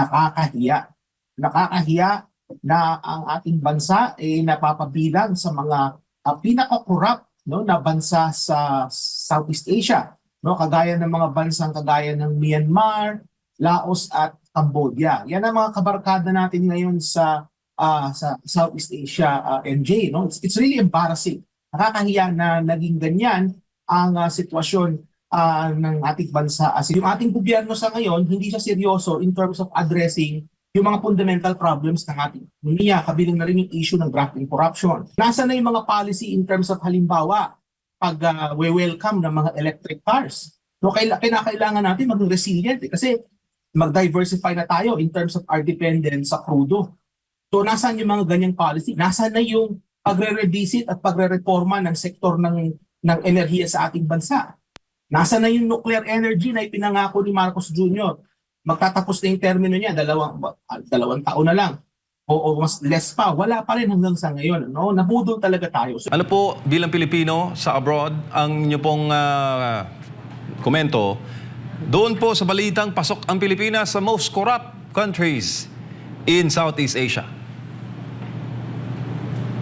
nakakahiya. Nakakahiya na ang ating bansa ay napapabilang sa mga pinaka-corrupt, no, na bansa sa Southeast Asia, no, kagaya ng mga bansang kagaya ng Myanmar, Laos at Cambodia. Yan ang mga kabarkada natin ngayon sa Southeast Asia, MJ, no? It's really embarrassing. Nakakahiya na naging ganyan ang sitwasyon ng ating bansa. As yung ating gobyerno sa ngayon, hindi siya seryoso in terms of addressing yung mga fundamental problems ng ating ekonomiya, kabilang na rin yung issue ng graft and corruption. Nasa na yung mga policy in terms of halimbawa, pag-welcome ng mga electric cars. So, kailangan natin maging resilient kasi mag-diversify na tayo in terms of our dependence sa crudo. So, nasaan yung mga ganyang policy? Nasaan na yung pagre-revisit at pagre-reforma ng sektor ng enerhiya sa ating bansa? Nasaan na yung nuclear energy na ipinangako ni Marcos Jr.? Magtatapos na yung termino niya, dalawang taon na lang. O mas less pa, wala pa rin hanggang sa ngayon. No? Nabudol talaga tayo. So, ano po bilang Pilipino sa abroad ang inyo pong komento doon po sa balitang pasok ang Pilipinas sa most corrupt countries in Southeast Asia?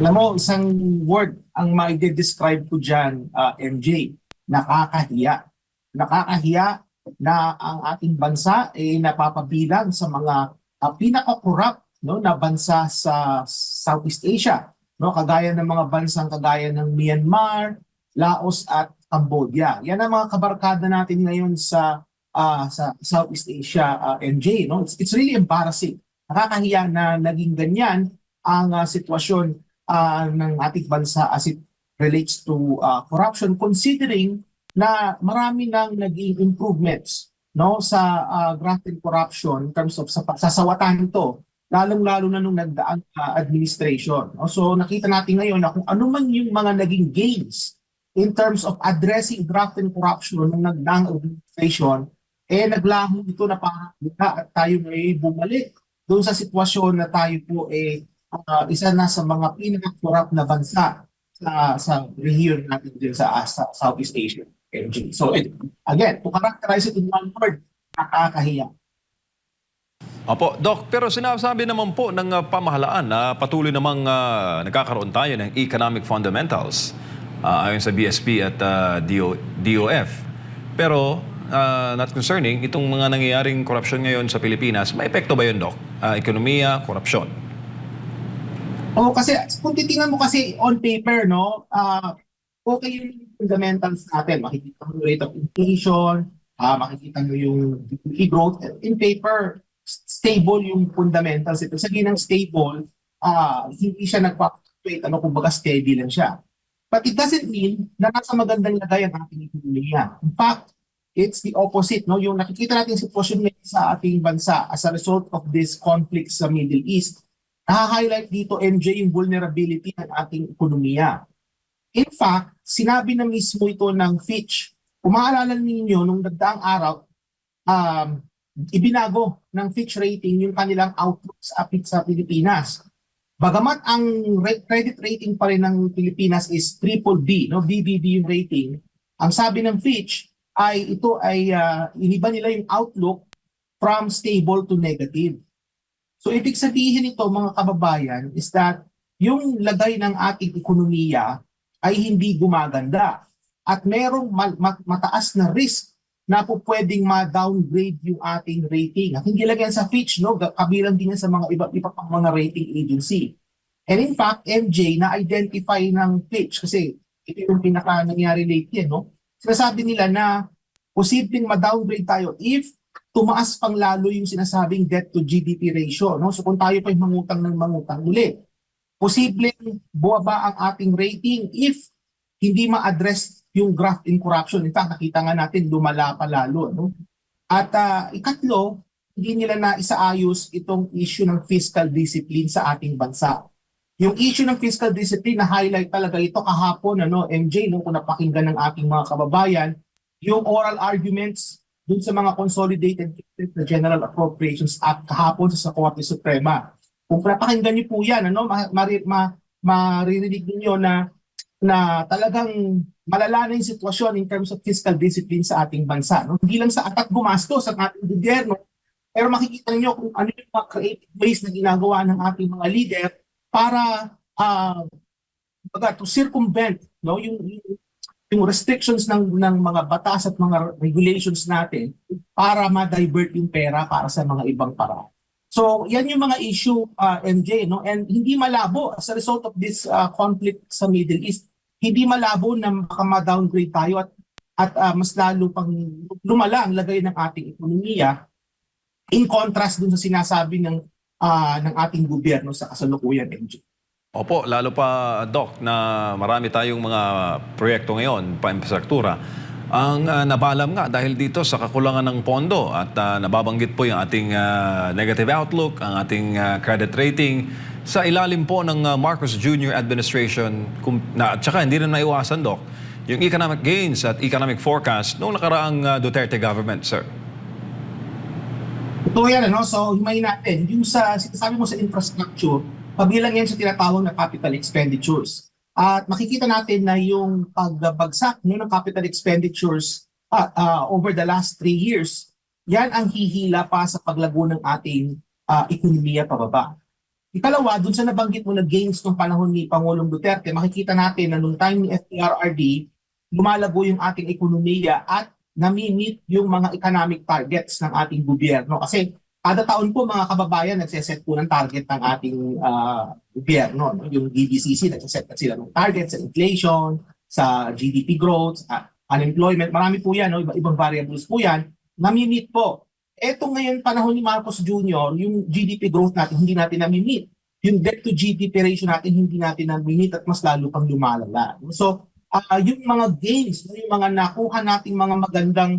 Alam mo, isang word ang ma-describe ko dyan, MJ, nakakahiya. Nakakahiya na ang ating bansa ay napapabilang sa mga pinaka-corrupt, no, na bansa sa Southeast Asia, no, kagaya ng mga bansang kagaya ng Myanmar, Laos at Cambodia. Yan ang mga kabarkada natin ngayon sa Southeast Asia, MJ, no? It's really embarrassing. Nakakahiya na naging ganyan ang sitwasyon ng ating bansa as it relates to corruption, considering na marami nang naging improvements, no, sa graft and corruption in terms of sasawatan nito, lalong-lalo na nung nagdaang administration. No? So nakita natin ngayon na kung ano man yung mga naging gains in terms of addressing graft and corruption ng nagdaang administration, naglaho ito na parang at tayo may bumalik doon sa sitwasyon na tayo po isa na sa mga pinaka-corrupt na bansa sa region natin din sa Southeast Asia. So again, to characterize it in one word, nakakahiya. Opo, Doc, pero sinasabi naman po ng pamahalaan na patuloy namang nagkakaroon tayo ng economic fundamentals ayon sa BSP at DOF. Pero not concerning, itong mga nangyayaring korupsyon ngayon sa Pilipinas, may epekto ba yun, Doc? Ekonomiya, korupsyon? Kasi kung titingnan mo kasi on paper, no, okay yung fundamentals natin. Makikita mo yung rate of inflation, makikita mo yung GDP growth. In paper, stable yung fundamentals. Ito sabihin ng stable, hindi siya nagpa-fluctuate, kumbaga steady lang siya. But it doesn't mean na nasa magandang lagay ang ating ekonomiya. In fact, it's the opposite. No? Yung nakikita natin sitwasyon sa ating bansa as a result of this conflict sa Middle East, na-highlight dito, MJ, yung vulnerability ng ating ekonomiya. In fact, sinabi na mismo ito ng Fitch. Kung maalala ninyo, nung nagdaang araw, ibinago ng Fitch rating yung kanilang outlook sa Pilipinas. Bagamat ang credit rating pa rin ng Pilipinas is BBB, no? BBB yung rating. Ang sabi ng Fitch ay ito ay iniba nila yung outlook from stable to negative. So ibig sabihin nito, mga kababayan, is that yung lagay ng ating ekonomiya ay hindi gumaganda at merong mataas na risk na po pwedeng ma-downgrade yung ating rating. At hindi lang yan sa Fitch, no? Kabilang din yan sa mga iba pang mga rating agency. And in fact, MJ, na-identify ng Fitch, kasi ito yung pinaka-nangyari lately, no? Sinasabi nila na posibleng ma-downgrade tayo if tumaas pang lalo yung sinasabing debt to GDP ratio. No? So kung tayo pa'y mangutang ng mangutang ulit, posibleng buwaba ang ating rating if hindi ma-address yung graft and corruption. In fact, nakita nga natin lumala pa lalo. No? At ikatlo, hindi nila na isaayos itong issue ng fiscal discipline sa ating bansa. Yung issue ng fiscal discipline, na-highlight talaga ito kahapon, MJ, kung napakinggan ng ating mga kababayan, yung oral arguments dun sa mga consolidated na General Appropriations Act kahapon sa Korte Suprema. Kung napakinggan niyo po yan, maririnig niyo na talagang malala na yung sitwasyon in terms of fiscal discipline sa ating bansa. No? Hindi lang sa atat gumastos ang ating gobyerno, Pero makikita niyo kung ano yung mga creative ways na ginagawa ng ating mga leader para to circumvent, no, yung restrictions ng mga batas at mga regulations natin para ma-divert yung pera para sa mga ibang paraan. So, yan yung mga issue, MJ, no? And hindi malabo as a result of this conflict sa Middle East. Hindi malabo na baka ma-downgrade tayo at mas lalo pang lumala ang lagay ng ating ekonomiya in contrast dun sa sinasabi ng ating gobyerno sa kasalukuyan, MJ. Opo, lalo pa, Doc, na marami tayong mga proyekto ngayon, pa-infrastruktura. Ang nabalam nga dahil dito sa kakulangan ng pondo at nababanggit po yung ating negative outlook, ang ating credit rating sa ilalim po ng Marcos Jr. administration. At saka hindi rin maiwasan, Doc, yung economic gains at economic forecast noong nakaraang Duterte government, sir. Ito yan, ano? So, himayin natin. Yung sinasabi mo sa infrastructure, pabilang yan sa tinatawag na capital expenditures. At makikita natin na yung pagbagsak ng capital expenditures over the last 3 years, yan ang hihila pa sa paglago ng ating ekonomiya pababa. Ikalawa, dun sa nabanggit mo na gains ng panahon ni Pangulong Duterte, makikita natin na nung time ni FPRRD, lumalago yung ating ekonomiya at nami-meet yung mga economic targets ng ating gobyerno. Kasi kada taon po mga kababayan nagseset po ng target ng ating gobyerno. No? Yung DBCC nagseset sila ng target sa inflation, sa GDP growth, unemployment. Marami po yan, no? Ibang variables po yan. Nami-meet po. Eto ngayon panahon ni Marcos Jr., yung GDP growth natin hindi natin nami-meet. Yung debt to GDP ratio natin hindi natin nami-meet at mas lalo pang lumalala. So yung mga gains, yung mga nakuha nating mga magandang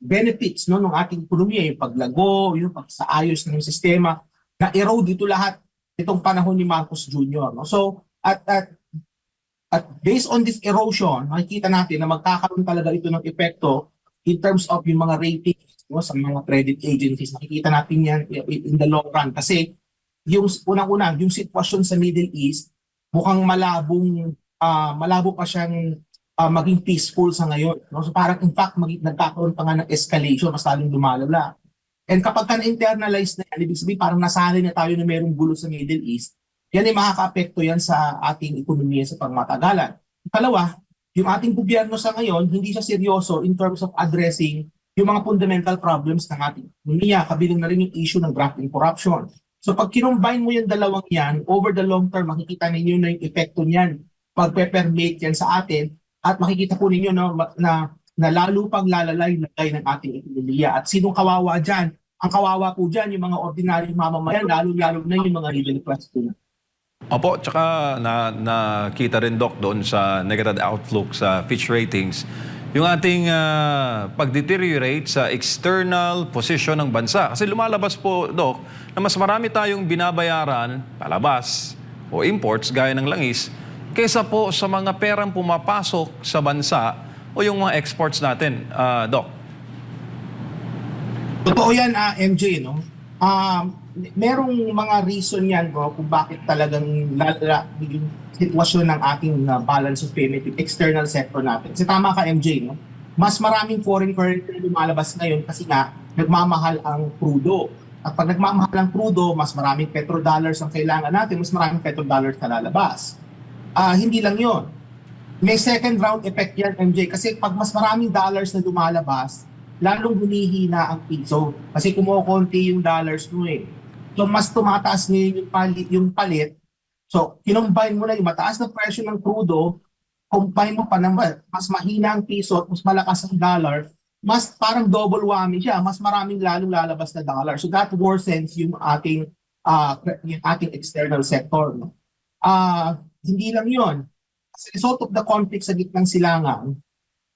benefits no ng ating ekonomiya, yung paglago, yung pagsaayos ng sistema, na-erode dito lahat itong panahon ni Marcos Jr. No? So, at based on this erosion, makikita natin na magkakaroon talaga ito ng epekto in terms of yung mga ratings no, sa mga credit agencies. Makikita natin yan in the long run. Kasi yung unang-una, yung sitwasyon sa Middle East, mukhang malabo pa siyang maging peaceful sa ngayon. No? So parang in fact, nagkakaroon pa nga ng escalation, mas lalong lumalala. And kapag ka-internalize na yan, ibig sabihin parang nasanay na tayo na mayroong gulo sa Middle East, yan ay makaka-apekto yan sa ating ekonomiya sa pangmatagalan. Ikalawa, yung ating gobyerno sa ngayon, hindi siya seryoso in terms of addressing yung mga fundamental problems ng ating ekonomiya, kabilang na rin yung issue ng graft and corruption. So pag kinumbine mo yung dalawang yan, over the long term, makikita ninyo na yung epekto niyan, pag-permeate yan sa atin, at makikita po ninyo na lalo pang lalalay ng ating ekonomiya. At sinong kawawa dyan? Ang kawawa po dyan, yung mga ordinaryong mamamayan, lalo na yung mga middle class po. Opo, tsaka nakita rin, Doc, doon sa negative outlook sa Fitch Ratings, yung ating pag-deteriorate sa external position ng bansa. Kasi lumalabas po, Doc, na mas marami tayong binabayaran, palabas o imports gaya ng langis, kaysa po sa mga perang pumapasok sa bansa o yung mga exports natin, Doc. Totoo yan, MJ, no? Merong mga reason yan, bro, kung bakit talagang lalala yung sitwasyon ng ating balance of payment, yung external sector natin. Kasi tama ka, MJ, no? Mas maraming foreign currency na lumalabas ngayon kasi nga nagmamahal ang crudo. At pag nagmamahal ang crudo, mas maraming petrodollars ang kailangan natin, mas maraming petrodollars na lalabas. Hindi lang yon. May second round effect yan, MJ, kasi pag mas maraming dollars na lumalabas, lalong humihina ang piso kasi kumukonti yung dollars mo eh. So mas tumataas ngayon yung palit. So kinumbine mo na yung mataas na presyo ng crudo, combine mo pa na mas mahina ang piso at mas malakas ang dollar, mas parang double whammy siya, mas maraming lalong lalabas na dollar. So that worsens yung ating external sector. No? Hindi lang yon. As a result of the conflict sa gitnang silangan,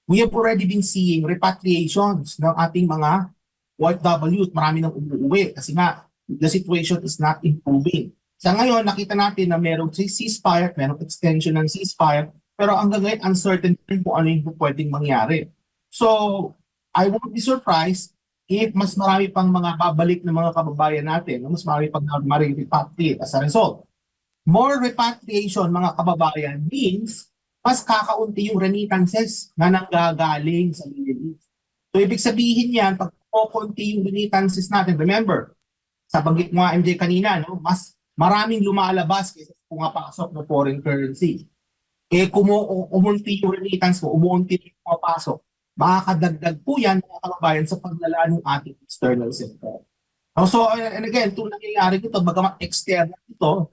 we have already been seeing repatriations ng ating mga OFWs. Marami nang umuwi kasi nga the situation is not improving. Sa ngayon, nakita natin na merong ceasefire, merong extension ng ceasefire, pero hanggang ngayon, uncertain rin kung ano yung pwedeng mangyari. So, I won't be surprised if mas marami pang mga babalik ng mga kababayan natin, mas marami pang ma-repatriate as a result. More repatriation, mga kababayan, means mas kakaunti yung remittances na nanggagaling sa Middle East. So, ibig sabihin yan, pag o konti yung remittances natin. Remember, sa banggit mo nga MJ kanina, no, mas maraming lumalabas kaysa sa pumapasok ng foreign currency. Kung umunti yung remittance mo, umunti yung pumapasok, makakadagdag po yan mga kababayan sa paglala ng ating external sector. So, and again, itong nangyayari dito, bagamat external ito,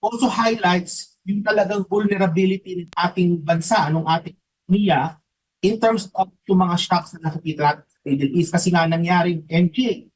also highlights yung talagang vulnerability ng ating bansa, ng ating ekonomiya, in terms of yung mga shocks na nakikita natin sa Middle East. Kasi nga nangyaring MJ,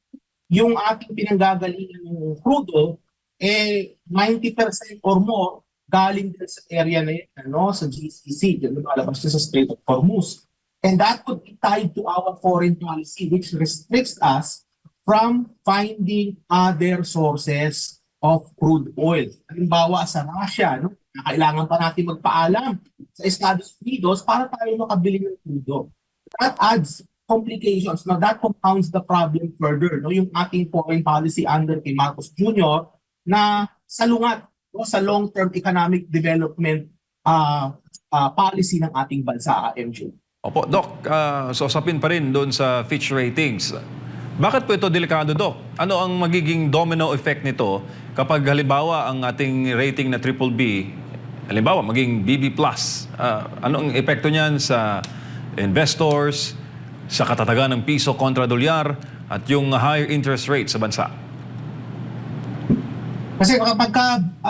yung ating pinanggagalingan ng crudo, 90% or more galing din sa area na yan, ano, sa GCC, dyan lumalabas siya sa Strait of Hormuz. And that could be tied to our foreign policy, which restricts us from finding other sources of crude oil. Halimbawa sa Russia, no? Kailangan pa natin magpaalam sa Estados Unidos para tayo makabili ng crudo. That adds complications. Now that compounds the problem further. No? Yung ating foreign policy under kay Marcos Jr. na salungat, no? Sa long-term economic development policy ng ating bansa, MJ. Opo, Doc, so usapin pa rin doon sa Fitch ratings. Bakit po ito delikado, Doc? Ano ang magiging domino effect nito kapag halimbawa ang ating rating na BBB, halimbawa maging BB+, anong epekto niyan sa investors, sa katatagan ng piso kontra dolyar, at yung higher interest rate sa bansa? Kasi kapag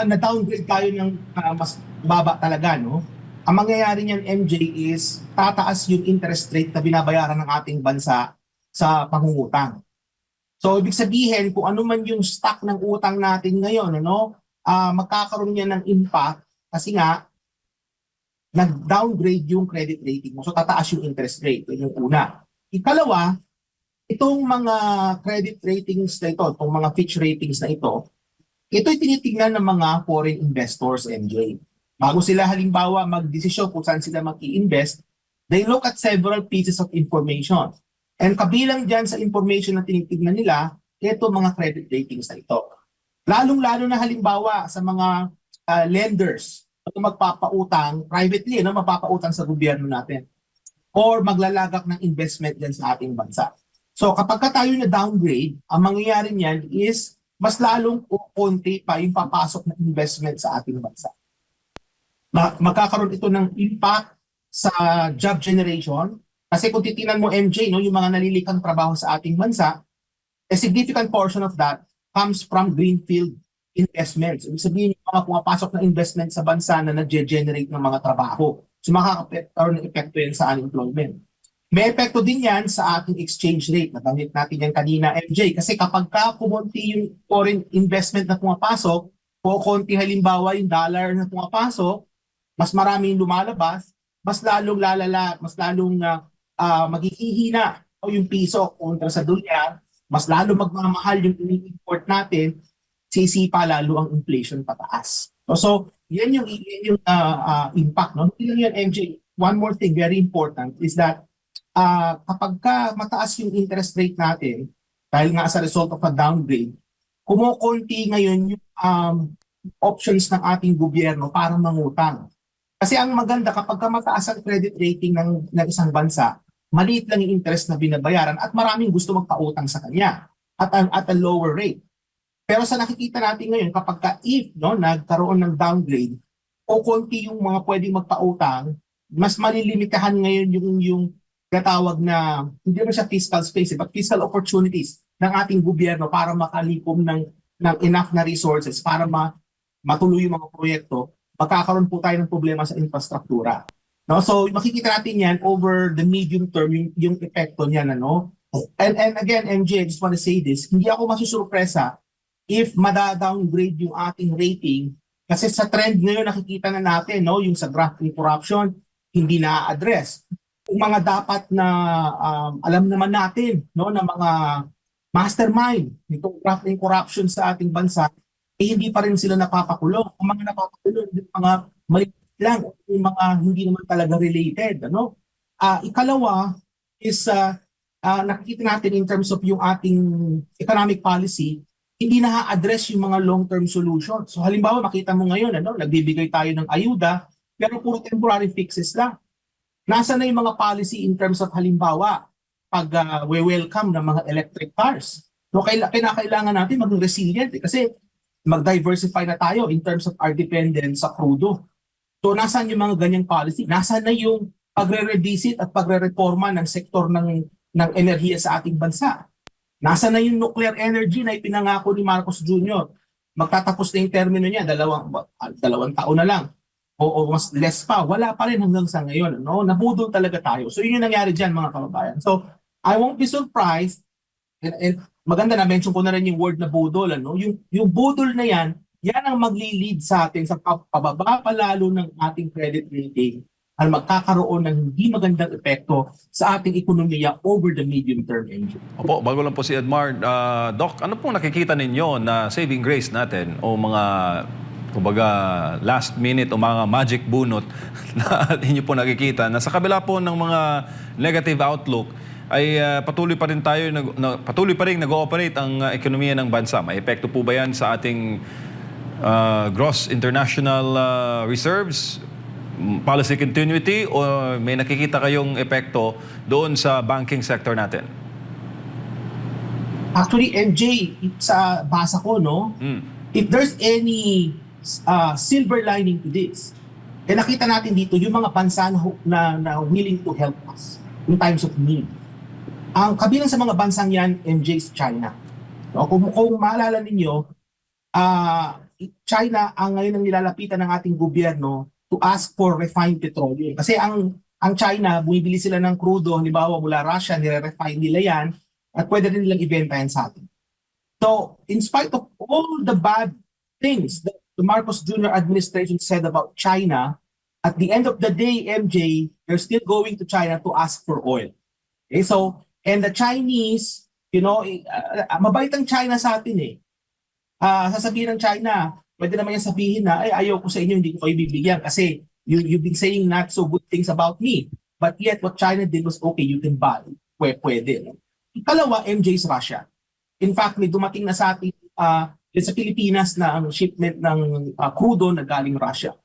na-downgrade tayo ng mas baba talaga, no? Ang mangyayari niyan, MJ, is tataas yung interest rate na binabayaran ng ating bansa sa pangungutang. So, ibig sabihin, kung ano man yung stock ng utang natin ngayon, ano, magkakaroon niya ng impact kasi nga, nag-downgrade yung credit rating mo. So, tataas yung interest rate. Yun yung una. Ikalawa, itong mga credit ratings na ito, itong mga Fitch ratings na ito'y tinitingnan ng mga foreign investors, MJ. Bago sila halimbawa mag-desisyon kung saan sila mag-i-invest, they look at several pieces of information. And kabilang dyan sa information na tinitingnan nila, ito mga credit ratings na ito. Lalong-lalo na halimbawa sa mga lenders na magpapautang privately, no, mapapautang sa gobyerno natin or maglalagak ng investment dyan sa ating bansa. So kapag tayo na downgrade, ang mangyayari niyan is mas lalong konti pa yung papasok na investment sa ating bansa. Magkakaroon ito ng impact sa job generation. Kasi kung titinan mo MJ, no, yung mga nalilikang trabaho sa ating bansa, a significant portion of that comes from greenfield investments. Ibig sabihin yung mga pumapasok na investment sa bansa na nag-generate ng mga trabaho. So makaka-apekto ng epekto yan sa unemployment. May epekto din yan sa ating exchange rate. Nabanggit natin yan kanina, MJ. Kasi kapag kumonti yung foreign investment na pumapasok, o konti halimbawa yung dollar na pumapasok, mas maraming lumalabas, mas lalong lalala, mas lalong maghihina o yung piso kontra sa dolyar, mas lalong magmamahal yung ini-import natin, sisipa lalo ang inflation pataas. So yan yung impact. No? Hindi lang yan, MJ. One more thing, very important, is that kapag mataas yung interest rate natin, dahil nga sa result of a downgrade, kumukunti ngayon yung options ng ating gobyerno para mangutang. Kasi ang maganda, kapag mataas ang credit rating ng isang bansa, maliit lang yung interest na binabayaran at maraming gusto magpautang sa kanya at a lower rate. Pero sa nakikita natin ngayon, kapag if nagkaroon ng downgrade o konti yung mga pwedeng magpautang, mas malilimitahan ngayon yung tinatawag na, hindi naman siya fiscal space, but fiscal opportunities ng ating gobyerno para makalikom ng enough na resources para matuloy yung mga proyekto. Magkakaroon po tayo ng problema sa infrastruktura. No? So makikita natin yan over the medium term, yung epekto niyan. Ano? And again, MJ, I just want to say this, hindi ako masusurpresa if mada-downgrade yung ating rating kasi sa trend ngayon nakikita na natin, no? Yung sa graft corruption, hindi na-address. Yung mga dapat na alam naman natin, no, na mga mastermind nitong graft corruption sa ating bansa, hindi pa rin sila napapakulong. Ang mga napapakulong, yung mga maliit lang, yung mga hindi naman talaga related. Ano? Ikalawa is nakikita natin in terms of yung ating economic policy, hindi na-address yung mga long-term solutions. So halimbawa, makita mo ngayon, nagbibigay tayo ng ayuda, pero puro temporary fixes lang. Nasa na yung mga policy in terms of halimbawa, welcome ng mga electric cars. No, kailangan natin maging resilient kasi mag-diversify na tayo in terms of our dependence sa crudo. So nasaan yung mga ganyang policy? Nasaan na yung pagre-revisit at pagre-reforma ng sektor ng enerhiya sa ating bansa? Nasaan na yung nuclear energy na ipinangako ni Marcos Jr.? Magtatapos na yung termino niya, dalawang taon na lang. O mas less pa. Wala pa rin hanggang sa ngayon. No? Nabudol talaga tayo. So yun yung nangyari dyan mga kababayan. So I won't be surprised. And maganda na mention ko na rin yung word na budol. Ano? Yung budol na yan ang magli-lead sa atin sa pababa pa lalo ng ating credit rating at magkakaroon ng hindi magandang epekto sa ating ekonomiya over the medium term, Angel. Opo, bago lang po si Edmar. Doc, ano pong nakikita ninyo na saving grace natin o mga, kumbaga, last minute o mga magic bunot na inyo po nakikita na sa kabila po ng mga negative outlook ay patuloy pa rin patuloy pa rin nag-ooperate ang ekonomiya ng bansa. May epekto po ba yan sa ating gross international reserves, policy continuity, o may nakikita kayong epekto doon sa banking sector natin? Actually, MJ, sa basa ko, no, if there's any silver lining to this, nakita natin dito yung mga bansa na willing to help us in times of need. Ang kabilang sa mga bansang yan, MJ, is China. No, kung maalala ninyo, China ang ngayon ang nilalapitan ng ating gobyerno to ask for refined petroleum. Kasi ang China, bumibili sila ng crudo, halimbawa mula Russia, nire-refine nila yan, at pwede rin nilang ibenta yan sa atin. So, in spite of all the bad things that the Marcos Jr. administration said about China, at the end of the day, MJ, they're still going to China to ask for oil. Okay, so, and the Chinese, mabait ang China sa atin eh. Sasabihin ng China, pwede naman yan sabihin na, ayaw ko sa inyo, hindi ko kayo bibigyan kasi you've been saying not so good things about me. But yet, what China did was, okay, you can buy. Pwede. No? Ikalawa, MJ's Russia. In fact, may dumating na sa atin sa Pilipinas na ang shipment ng crudo na galing Russia.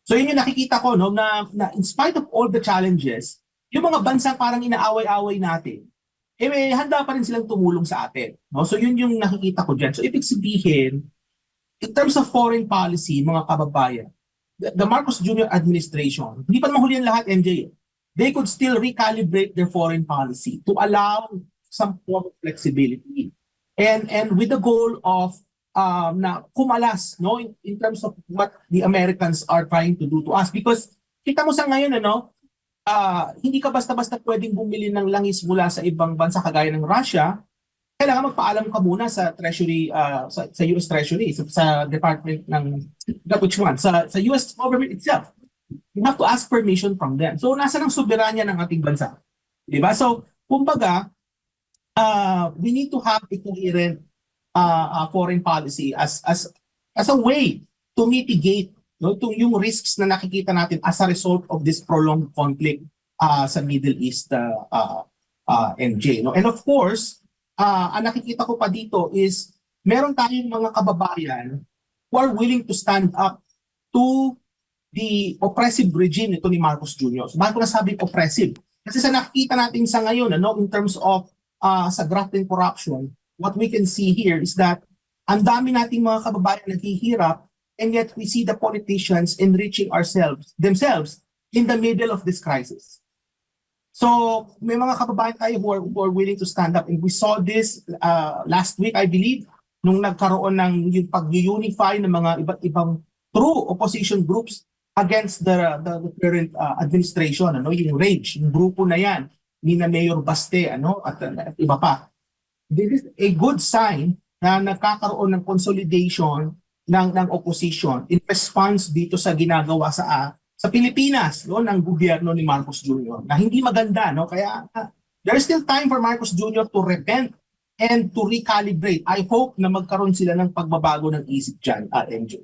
So yun yung nakikita ko, no, na in spite of all the challenges, yung mga bansang parang inaaway-away natin, may handa pa rin silang tumulong sa atin. No? So yun yung nakikita ko dyan. So ibig sabihin, in terms of foreign policy, mga kababayan, the Marcos Jr. administration, hindi pa naman huli ang lahat, MJ. They could still recalibrate their foreign policy to allow some form of flexibility. And with the goal of na kumalas, no, in terms of what the Americans are trying to do to us. Because kita mo sa ngayon, hindi ka basta-basta pwedeng bumili ng langis mula sa ibang bansa kagaya ng Russia. Kailangan magpaalam ka muna sa Treasury, sa US Treasury, sa Department ng, which one? Sa US government itself. You have to ask permission from them. So, nasa ng soberanya ng ating bansa. Diba? So, kumbaga, we need to have a coherent foreign policy as a way to mitigate, no, yung risks na nakikita natin as a result of this prolonged conflict sa Middle East, MJ. No? And of course, ang nakikita ko pa dito is meron tayong mga kababayan who are willing to stand up to the oppressive regime nito ni Marcos Jr. So, bakit ko nasabing oppressive? Kasi sa nakikita natin sa ngayon, in terms of sa graft and corruption, what we can see here is that ang dami nating mga kababayan naghihirap, and yet we see the politicians enriching themselves in the middle of this crisis. So may mga kababayan tayo who are willing to stand up, and we saw this last week, I believe, nung nagkaroon ng yung pag-unify ng mga iba't ibang true opposition groups against the current administration, yung RAGE, yung grupo na yan ni na Mayor Baste, at iba pa. This is a good sign na nagkakaroon ng consolidation ng opposition in response dito sa ginagawa sa Pilipinas, ng gobyerno ni Marcos Jr. na hindi maganda, kaya there is still time for Marcos Jr. to repent and to recalibrate. I hope na magkaroon sila ng pagbabago ng isip dyan, MJ.